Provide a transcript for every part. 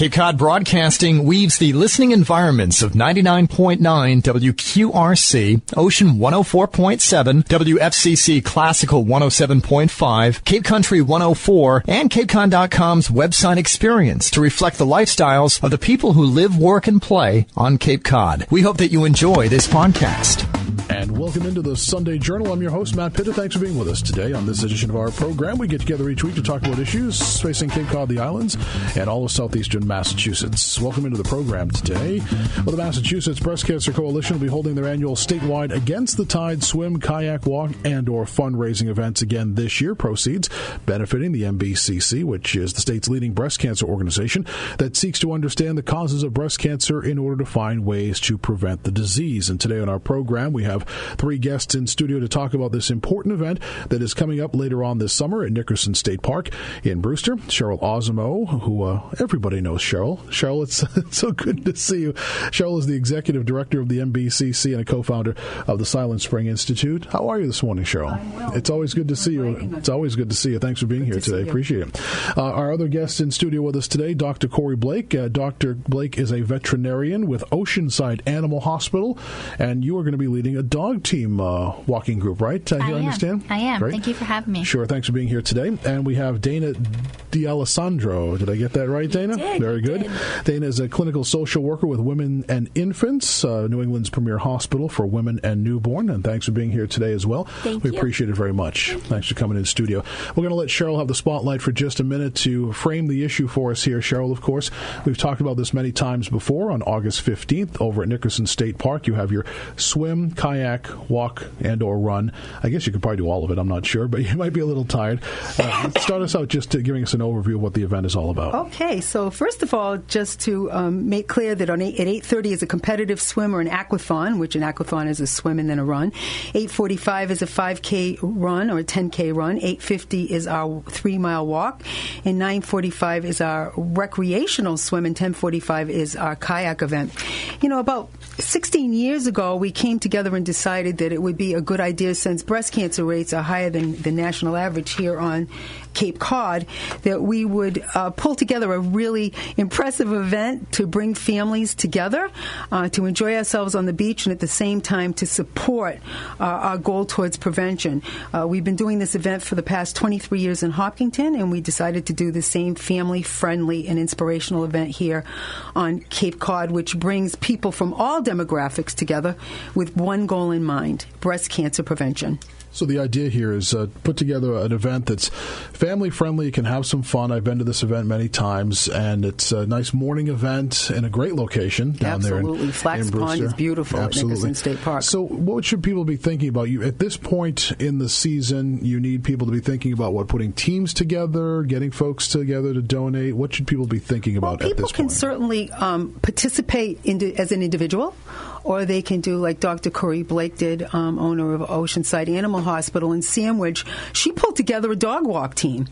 Cape Cod Broadcasting weaves the listening environments of 99.9 WQRC, Ocean 104.7, WFCC Classical 107.5, Cape Country 104, and CapeCon.com's website experience to reflect the lifestyles of the people who live, work, and play on Cape Cod. We hope that you enjoy this podcast. And welcome into the Sunday Journal. I'm your host, Matt Pitta. Thanks for being with us today on this edition of our program. We get together each week to talk about issues facing Cape Cod, the islands, and all of southeastern Massachusetts. Welcome into the program today. Well, the Massachusetts Breast Cancer Coalition will be holding their annual statewide Against the Tide swim, kayak, walk, and or fundraising events again this year. Proceeds benefiting the MBCC, which is the state's leading breast cancer organization that seeks to understand the causes of breast cancer in order to find ways to prevent the disease. And today on our program, we have three guests in studio to talk about this important event that is coming up later on this summer at Nickerson State Park in Brewster. Cheryl Osimo, who everybody knows Cheryl. Cheryl, it's so good to see you. Cheryl is the executive director of the MBCC and a co-founder of the Silent Spring Institute. How are you this morning, Cheryl? I'm well. It's always good to see you. It's always good to see you. Thanks for being here today. Appreciate it. Our other guest in studio with us today, Dr. Corey Blake. Dr. Blake is a veterinarian with Oceanside Animal Hospital, and you are going to be leading a dog team walking group, right? I understand? I am. Great. Thank you for having me. Sure. Thanks for being here today. And we have Dana D'Alessandro. Did I get that right, Dana? Very good. Dana is a clinical social worker with Women and Infants, New England's premier hospital for women and newborn. And thanks for being here today as well. Thank you. We appreciate it very much. Thanks for coming in studio. We're going to let Cheryl have the spotlight for just a minute to frame the issue for us here. Cheryl, of course, we've talked about this many times before. On August 15th over at Nickerson State Park, you have your swim, kayak, walk, and or run. I guess you could probably do all of it. I'm not sure, but you might be a little tired. Start us out just to giving us an overview of what the event is all about. Okay, so first of all, just to make clear that at 8:30 is a competitive swim or an aquathon, which an aquathon is a swim and then a run. 8:45 is a 5K run or a 10K run. 8:50 is our 3-mile walk. And 9:45 is our recreational swim, and 10:45 is our kayak event. You know, about 16 years ago, we came together and decided that it would be a good idea, since breast cancer rates are higher than the national average here on Cape Cod, that we would pull together a really impressive event to bring families together, to enjoy ourselves on the beach, and at the same time to support our goal towards prevention. We've been doing this event for the past 23 years in Hopkinton, and we decided to do the same family-friendly and inspirational event here on Cape Cod, which brings people from all demographics together with one goal in mind: breast cancer prevention. So the idea here is put together an event that's family-friendly. You can have some fun. I've been to this event many times, and it's a nice morning event in a great location down there in Brewster. Absolutely. Flax Pond is beautiful at Nickerson State Park. So what should people be thinking about? You at this point in the season, you need people to be thinking about putting teams together, getting folks together to donate. What should people be thinking about at this point? People can certainly participate as an individual, or they can do like Dr. Corey Blake did, owner of Oceanside Animal Hospital in Sandwich. She pulled together a dog walk team.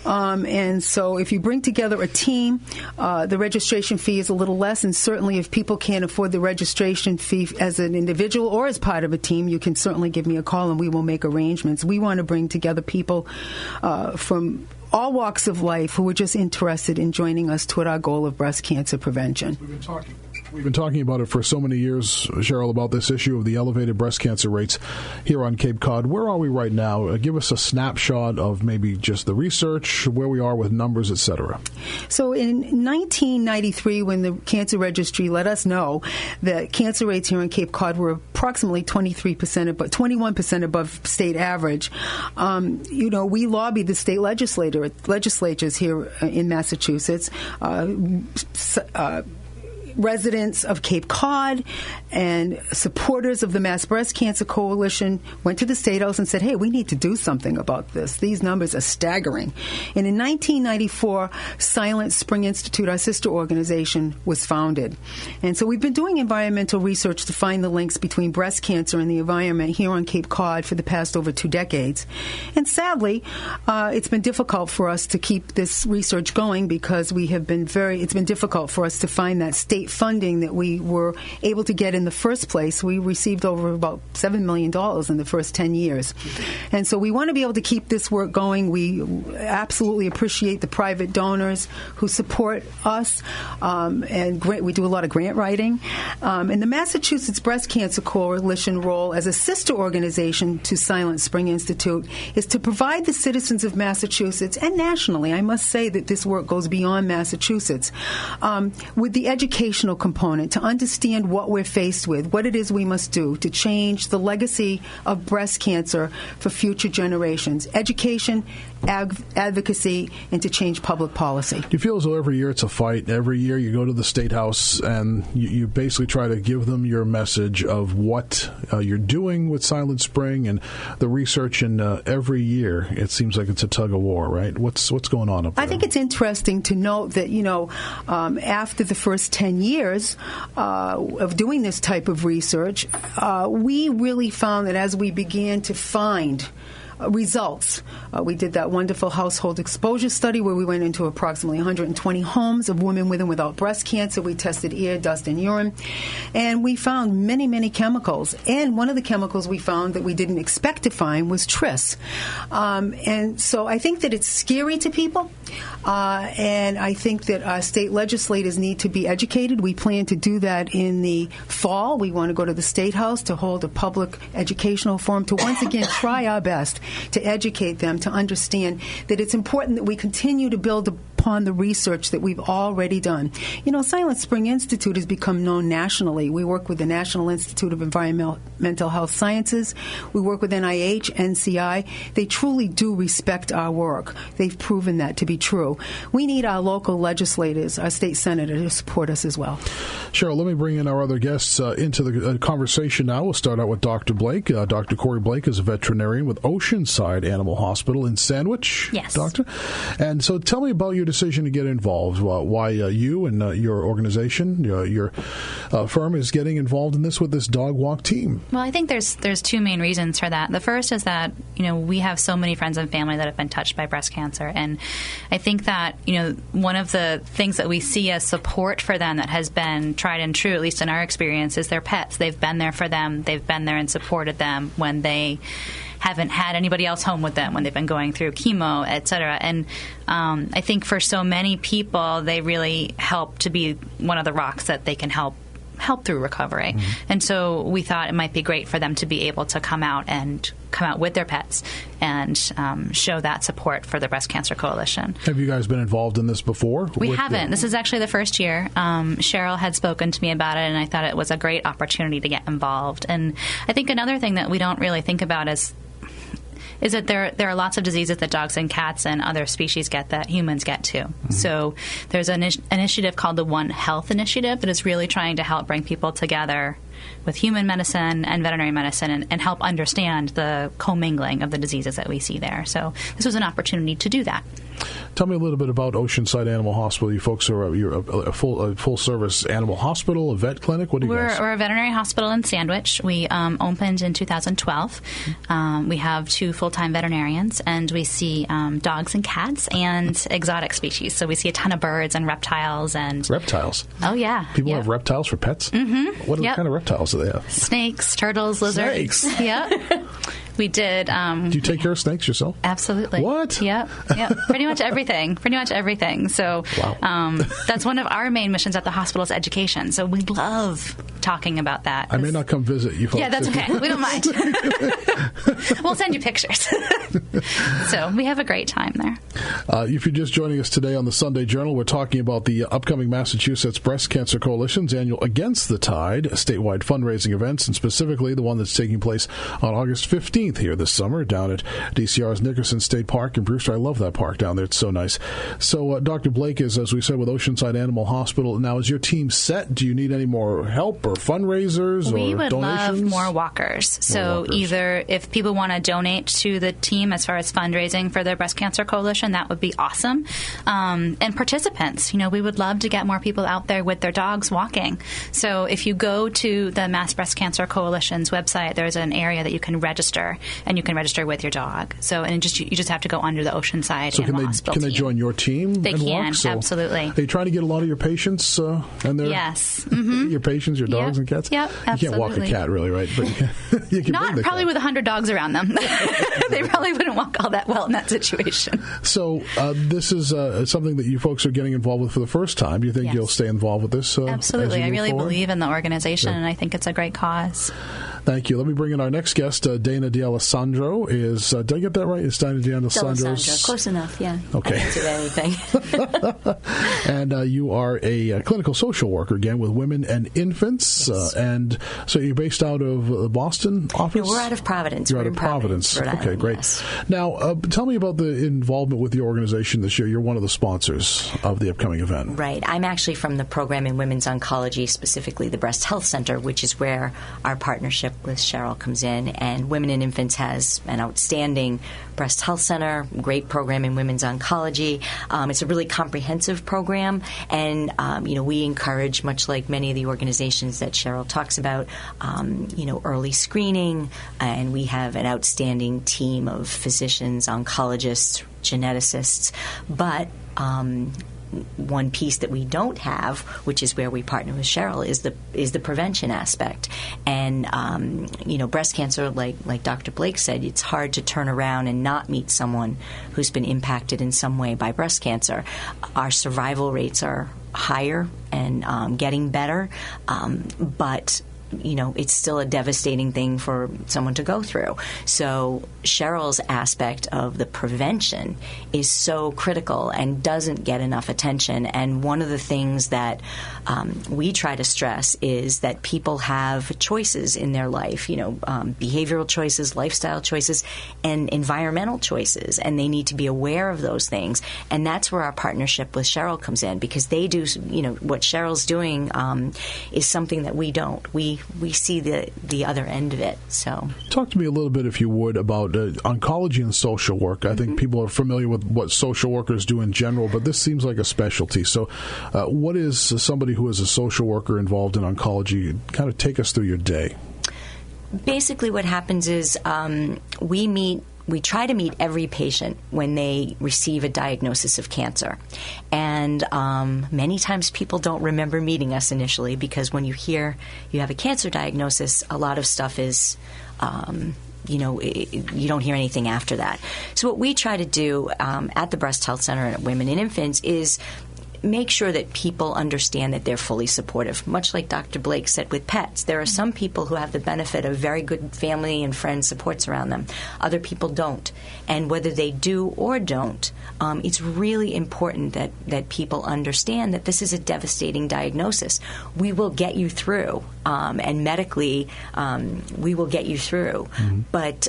And so if you bring together a team, the registration fee is a little less, and certainly if people can't afford the registration fee as an individual or as part of a team, you can certainly give me a call and we will make arrangements. We want to bring together people from all walks of life who are just interested in joining us toward our goal of breast cancer prevention. We've been talking about it for so many years, Cheryl, about this issue of the elevated breast cancer rates here on Cape Cod. Where are we right now? Give us a snapshot of maybe just the research, where we are with numbers, et cetera. So in 1993, when the Cancer Registry let us know that cancer rates here on Cape Cod were approximately 23%, but 21% above state average, we lobbied the state legislatures here in Massachusetts, residents of Cape Cod and supporters of the Mass Breast Cancer Coalition went to the State House and said, hey, we need to do something about this. These numbers are staggering. And in 1994, Silent Spring Institute, our sister organization, was founded. And so we've been doing environmental research to find the links between breast cancer and the environment here on Cape Cod for the past over 2 decades. And sadly, it's been difficult for us to keep this research going because it's been difficult for us to find that state state funding that we were able to get in the first place. We received over about $7 million in the first 10 years. And so we want to be able to keep this work going. We absolutely appreciate the private donors who support us, and we do a lot of grant writing. And the Massachusetts Breast Cancer Coalition role as a sister organization to Silent Spring Institute is to provide the citizens of Massachusetts, and nationally, I must say that this work goes beyond Massachusetts, with the educational component to understand what we're faced with, what it is we must do to change the legacy of breast cancer for future generations. Education, advocacy, and to change public policy. Do you feel as though every year it's a fight? Every year you go to the State House and you basically try to give them your message of what you're doing with Silent Spring and the research, and every year it seems like it's a tug of war, right? What's going on up there? I think it's interesting to note that, after the first 10 years of doing this type of research, we really found that as we began to find results. We did that wonderful household exposure study where we went into approximately 120 homes of women with and without breast cancer. We tested air, dust, and urine. And we found many, many chemicals. And one of the chemicals we found that we didn't expect to find was tris. And so I think that it's scary to people. And I think that our state legislators need to be educated. We plan to do that in the fall. We want to go to the State House to hold a public educational forum to once again try our best to educate them to understand that it's important that we continue to build upon the research that we've already done. Silent Spring Institute has become known nationally. We work with the National Institute of Environmental Health Sciences. We work with NIH, NCI. They truly do respect our work. They've proven that to be true. We need our local legislators, our state senator, to support us as well. Cheryl, let me bring in our other guests into the conversation now. We'll start out with Dr. Blake. Dr. Corey Blake is a veterinarian with Oceanside Animal Hospital in Sandwich. Yes. Doctor. And so tell me about your decision to get involved, why you and your organization, your firm is getting involved in this with this dog walk team. Well, I think there's two main reasons for that. The first is that, we have so many friends and family that have been touched by breast cancer. And I think that, one of the things that we see as support for them that has been tried and true, at least in our experience, is their pets. They've been there for them. They've been there and supported them when they haven't had anybody else home with them, when they've been going through chemo, et cetera. And I think for so many people, they really help to be one of the rocks that they can help through recovery. Mm-hmm. And so we thought it might be great for them to be able to come out with their pets and show that support for the Breast Cancer Coalition. Have you guys been involved in this before? We haven't. This is actually the first year. Cheryl had spoken to me about it, and I thought it was a great opportunity to get involved. And I think another thing that we don't really think about is that there are lots of diseases that dogs and cats and other species get that humans get too. Mm-hmm. So there's an initiative called the One Health Initiative that is really trying to help bring people together with human medicine and veterinary medicine and help understand the commingling of the diseases that we see there. So this was an opportunity to do that. Tell me a little bit about Oceanside Animal Hospital. You folks you're a full-service animal hospital, a vet clinic? What do you guys? We're a veterinary hospital in Sandwich. We opened in 2012. We have 2 full-time veterinarians, and we see dogs and cats and exotic species. So we see a ton of birds and reptiles. Reptiles? Oh, yeah. People have reptiles for pets? Mm-hmm. What kind of reptiles do they have? Snakes, turtles, lizards. Snakes? Yeah. We did. Do you take care of snakes yourself? Absolutely. What? Yeah. Pretty much everything. So wow. That's one of our main missions at the hospital is education. So we love talking about that. I may not come visit you folks. Yeah, that's okay. We don't mind. We'll send you pictures. So we have a great time there. If you're just joining us today on the Sunday Journal, we're talking about the upcoming Massachusetts Breast Cancer Coalition's annual Against the Tide statewide fundraising events, and specifically the one that's taking place on August 15th here this summer down at DCR's Nickerson State Park in Brewster. I love that park down there. It's so nice. So Dr. Blake is, as we said, with Oceanside Animal Hospital. Now, is your team set? Do you need any more help or fundraisers or donations? We would love more walkers. So either if people want to donate to the team as far as fundraising for the Breast Cancer Coalition, that would be awesome. And participants. We would love to get more people out there with their dogs walking. So if you go to the Mass Breast Cancer Coalition's website, there's an area that you can register. register, and you can register with your dog. So, and you just have to go under the Oceanside so Animal Hospital can they team. join your team? They and can, walk? So absolutely. Are you trying to get a lot of your patients and their yes, mm-hmm. your patients, your dogs and cats? Yep, You absolutely. can't walk a cat, really, right? But you can Not bring the probably cat. with 100 dogs around them. They probably wouldn't walk all that well in that situation. So this is something that you folks are getting involved with for the first time. Do you think Yes. you'll stay involved with this? Absolutely. I really forward? believe in the organization, Good. and I think it's a great cause. Thank you. Let me bring in our next guest. Dana D'Alessandro is, did I get that right? It's Dana D'Alessandro. Close enough, yeah. Okay. I can do anything. And you are a clinical social worker, again, with women and infants. Yes. And so you're based out of the Boston office? No, we're out of Providence. You're We're out of in Providence, Rhode Okay, Island, great. yes. Now, tell me about the involvement with the organization this year. You're one of the sponsors of the upcoming event. Right. I'm actually from the program in women's oncology, specifically the Breast Health Center, which is where our partnership with Cheryl comes in. And Women and Infants has an outstanding breast health center, great program in women's oncology. It's a really comprehensive program, and we encourage, much like many of the organizations that Cheryl talks about, early screening, and we have an outstanding team of physicians, oncologists, geneticists, but one piece that we don't have, which is where we partner with Cheryl, is the prevention aspect. And breast cancer, like Dr. Blake said, it's hard to turn around and not meet someone who's been impacted in some way by breast cancer. Our survival rates are higher and getting better, but it's still a devastating thing for someone to go through. So Cheryl's aspect of the prevention is so critical and doesn't get enough attention. And one of the things that we try to stress is that people have choices in their life, behavioral choices, lifestyle choices, and environmental choices. And they need to be aware of those things. And that's where our partnership with Cheryl comes in, because they do, what Cheryl's doing is something that we don't. We see the other end of it. So, talk to me a little bit, if you would, about oncology and social work. I think people are familiar with what social workers do in general, but this seems like a specialty. So, what is somebody who is a social worker involved in oncology? Kind of take us through your day. Basically, what happens is we try to meet every patient when they receive a diagnosis of cancer. And many times people don't remember meeting us initially, because when you hear you have a cancer diagnosis, a lot of stuff is, you don't hear anything after that. So what we try to do at the Breast Health Center and at Women and Infants is make sure that people understand that they're fully supportive. Much like Dr. Blake said with pets, there are some people who have the benefit of very good family and friend supports around them. Other people don't. And whether they do or don't, it's really important that people understand that this is a devastating diagnosis. We will get you through, and medically, we will get you through. Mm-hmm. But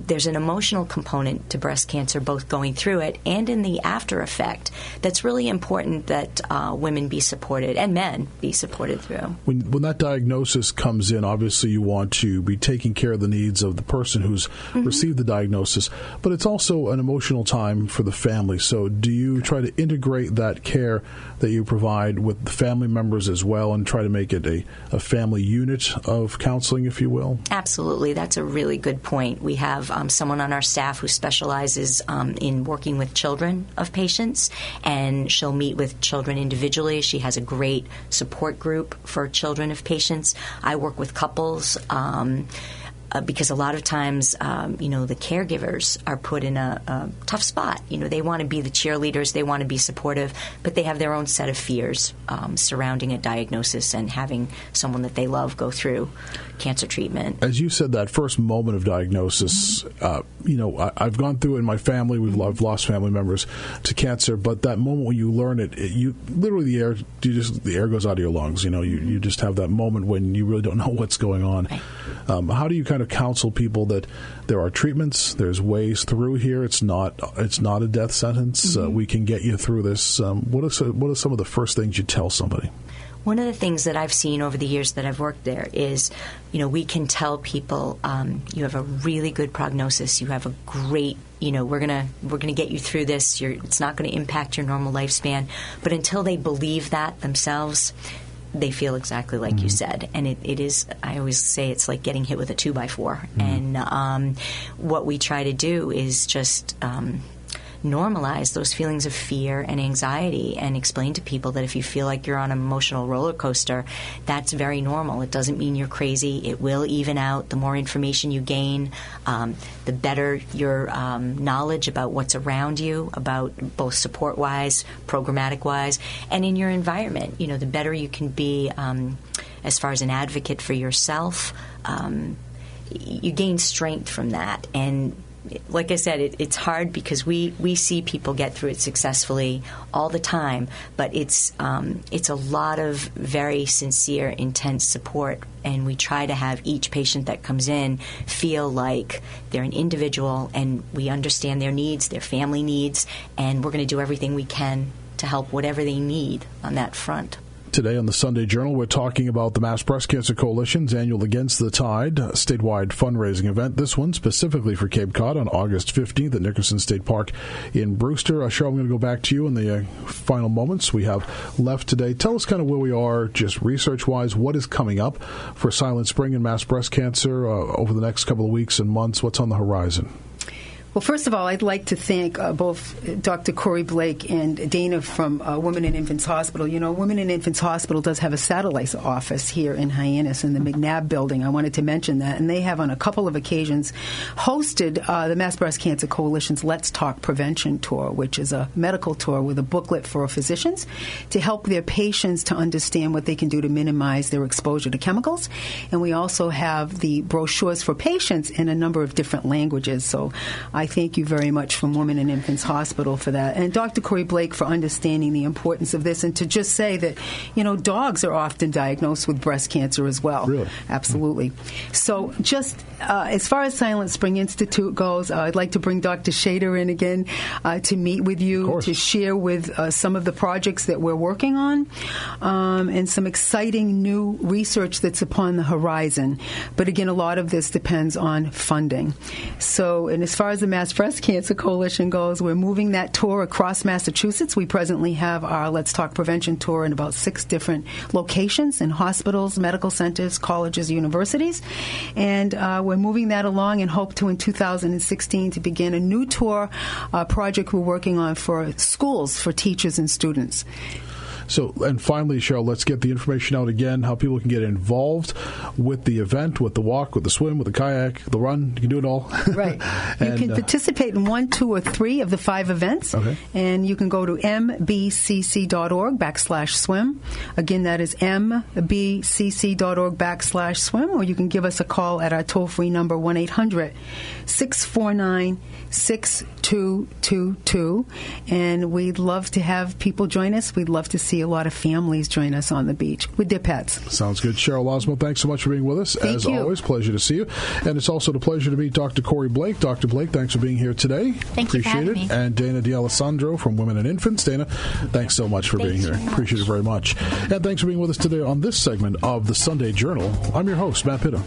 there's an emotional component to breast cancer, both going through it and in the after effect, that's really important that women be supported and men be supported through. When that diagnosis comes in, obviously you want to be taking care of the needs of the person who's received the diagnosis, but it's also an emotional time for the family. So do you try to integrate that care that you provide with the family members as well and try to make it a family unit of counseling, if you will? Absolutely. That's a really good point. We have someone on our staff who specializes in working with children of patients, and she'll meet with children individually. She has a great support group for children of patients. I work with couples because a lot of times, the caregivers are put in a tough spot. They want to be the cheerleaders, they want to be supportive, but they have their own set of fears surrounding a diagnosis and having someone that they love go through cancer treatment. As you said, that first moment of diagnosis, I've gone through it in my family. I've lost family members to cancer, but that moment when you learn it, you literally the air goes out of your lungs. You just have that moment when you really don't know what's going on. Right. How do you kind of counsel people that there are treatments, there's ways through here? It's not a death sentence. We can get you through this. What are some of the first things you tell somebody? One of the things that I've seen over the years that I've worked there is, we can tell people you have a really good prognosis. You have a great, we're gonna get you through this. It's not going to impact your normal lifespan. But until they believe that themselves, they feel exactly like you said. And it is, I always say it's like getting hit with a 2x4. And what we try to do is just normalize those feelings of fear and anxiety and explain to people that if you feel like you're on an emotional roller coaster, that's very normal. It doesn't mean you're crazy. It will even out. The more information you gain, the better your knowledge about what's around you, about both support-wise, programmatic-wise, and in your environment. The better you can be as far as an advocate for yourself. You gain strength from that. And like I said, it's hard because we see people get through it successfully all the time, but it's a lot of very sincere, intense support, and we try to have each patient that comes in feel like they're an individual and we understand their needs, their family needs, and we're going to do everything we can to help whatever they need on that front. Today on the Sunday Journal, we're talking about the Mass Breast Cancer Coalition's annual Against the Tide statewide fundraising event. This one specifically for Cape Cod on August 15th at Nickerson State Park in Brewster. Cheryl, I'm going to go back to you in the final moments we have left today. Tell us kind of where we are, just research-wise, what is coming up for Silent Spring and mass breast cancer over the next couple of weeks and months. What's on the horizon? Well, first of all, I'd like to thank both Dr. Corey Blake and Dana from Women and Infants Hospital. Women and Infants Hospital does have a satellite office here in Hyannis in the McNabb building. I wanted to mention that. And they have on a couple of occasions hosted the Mass Breast Cancer Coalition's Let's Talk Prevention Tour, which is a medical tour with a booklet for physicians to help their patients to understand what they can do to minimize their exposure to chemicals. And we also have the brochures for patients in a number of different languages. So I thank you very much from Women and Infants Hospital for that. And Dr. Corey Blake for understanding the importance of this, and to just say that, dogs are often diagnosed with breast cancer as well. Really? Absolutely. So just as far as Silent Spring Institute goes, I'd like to bring Dr. Shader in again to meet with you, to share with some of the projects that we're working on and some exciting new research that's upon the horizon. But again, a lot of this depends on funding. So, and as far as the Mass Breast Cancer Coalition goes, we're moving that tour across Massachusetts. We presently have our Let's Talk Prevention Tour in about 6 different locations in hospitals, medical centers, colleges, universities. And we're moving that along and hope to, in 2016, to begin a new tour project we're working on for schools, for teachers and students. So, and finally, Cheryl, let's get the information out again, how people can get involved with the event, with the walk, with the swim, with the kayak, the run. You can do it all. Right. You can participate in 1, 2, or 3 of the 5 events. Okay. And you can go to mbcc.org/swim. Again, that is mbcc.org/swim, or you can give us a call at our toll-free number, 1-800-649-6222. And we'd love to have people join us. We'd love to see a lot of families join us on the beach with their pets. Sounds good. Cheryl Osmo, thanks so much for being with us. Thank you. Always, pleasure to see you. And it's also a pleasure to meet Dr. Corey Blake. Dr. Blake, thanks for being here today. Thank you for having me. And Dana D'Alessandro from Women and Infants. Dana, thanks so much for being here. Appreciate it very much. And thanks for being with us today on this segment of the Sunday Journal. I'm your host, Matt Pitta.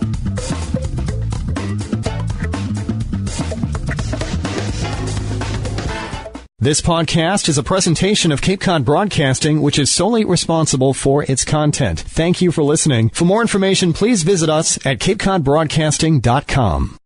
This podcast is a presentation of Cape Cod Broadcasting, which is solely responsible for its content. Thank you for listening. For more information, please visit us at capecodbroadcasting.com.